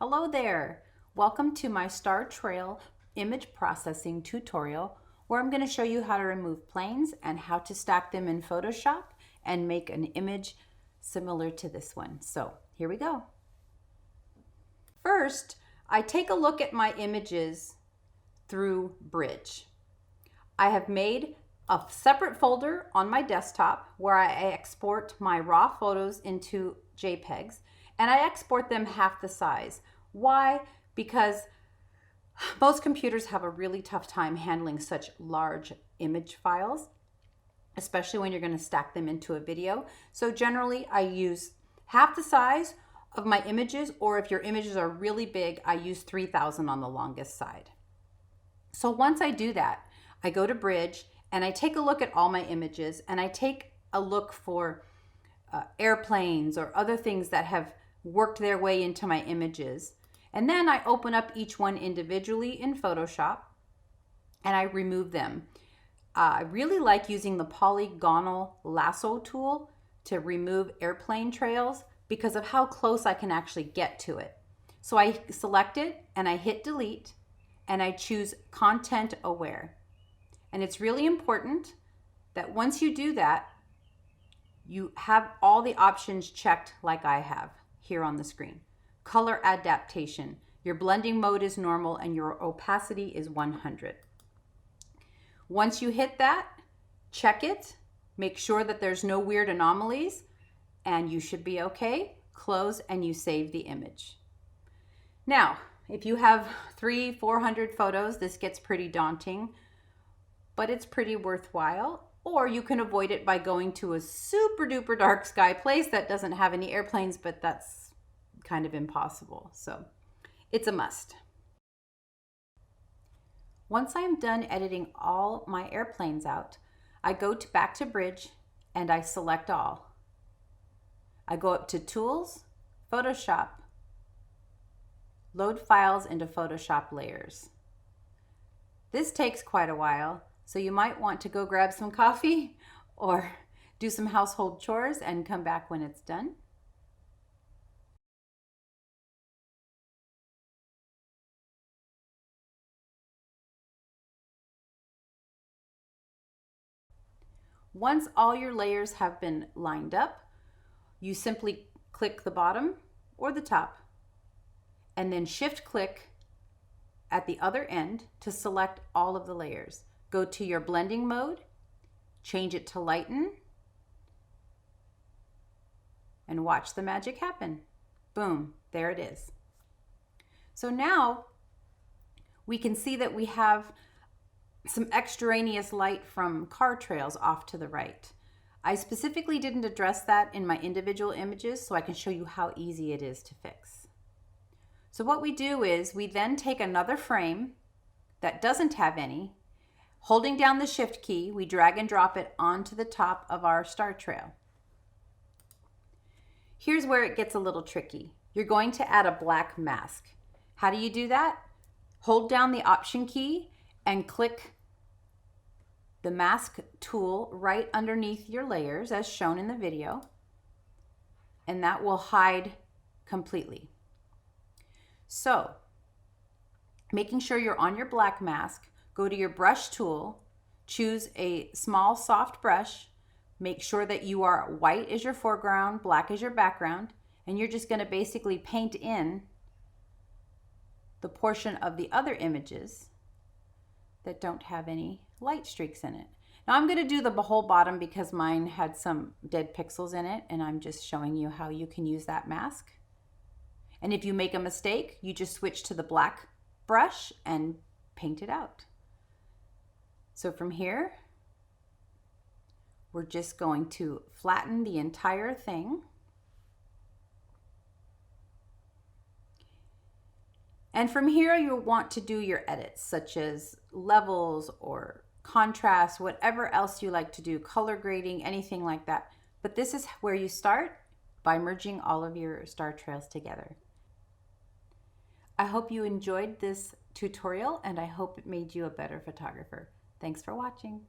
Hello there! Welcome to my Star Trail image processing tutorial where I'm going to show you how to remove planes and how to stack them in Photoshop and make an image similar to this one. So here we go. First, I take a look at my images through Bridge. I have made a separate folder on my desktop where I export my raw photos into JPEGs, and I export them half the size. Why? Because most computers have a really tough time handling such large image files, especially when you're going to stack them into a video. So generally I use half the size of my images, or if your images are really big, I use 3000 on the longest side. So once I do that, I go to Bridge and I take a look at all my images, and I take a look for airplanes or other things that have worked their way into my images. And then I open up each one individually in Photoshop and I remove them. I really like using the polygonal lasso tool to remove airplane trails because of how close I can actually get to it. So I select it and I hit delete and I choose content aware. And it's really important that once you do that, you have all the options checked like I have here on the screen. Color adaptation, your blending mode is normal and your opacity is 100. Once you hit that, check it, make sure that there's no weird anomalies, and you should be okay. Close and you save the image. Now, if you have 300-400 photos, this gets pretty daunting, but it's pretty worthwhile. Or you can avoid it by going to a super duper dark sky place that doesn't have any airplanes, but that's kind of impossible. So it's a must. Once I'm done editing all my airplanes out, I go back to Bridge and I select all. I go up to Tools, Photoshop, Load Files into Photoshop Layers. This takes quite a while, so you might want to go grab some coffee or do some household chores and come back when it's done. Once all your layers have been lined up, you simply click the bottom or the top and then shift click at the other end to select all of the layers. Go to your blending mode, change it to lighten, and watch the magic happen. Boom, there it is. So now we can see that we have some extraneous light from car trails off to the right. I specifically didn't address that in my individual images, so I can show you how easy it is to fix. So what we do is we then take another frame that doesn't have any. Holding down the shift key, we drag and drop it onto the top of our star trail. Here's where it gets a little tricky. You're going to add a black mask. How do you do that? Hold down the Option key and click the mask tool right underneath your layers as shown in the video, and that will hide completely. So, making sure you're on your black mask, go to your brush tool, choose a small soft brush, make sure that you are white as your foreground, black as your background, and you're just going to basically paint in the portion of the other images that don't have any light streaks in it. Now I'm going to do the whole bottom because mine had some dead pixels in it, and I'm just showing you how you can use that mask. And if you make a mistake, you just switch to the black brush and paint it out. So from here, we're just going to flatten the entire thing. And from here, you'll want to do your edits, such as levels or contrast, whatever else you like to do, color grading, anything like that. But this is where you start by merging all of your star trails together. I hope you enjoyed this tutorial, and I hope it made you a better photographer. Thanks for watching.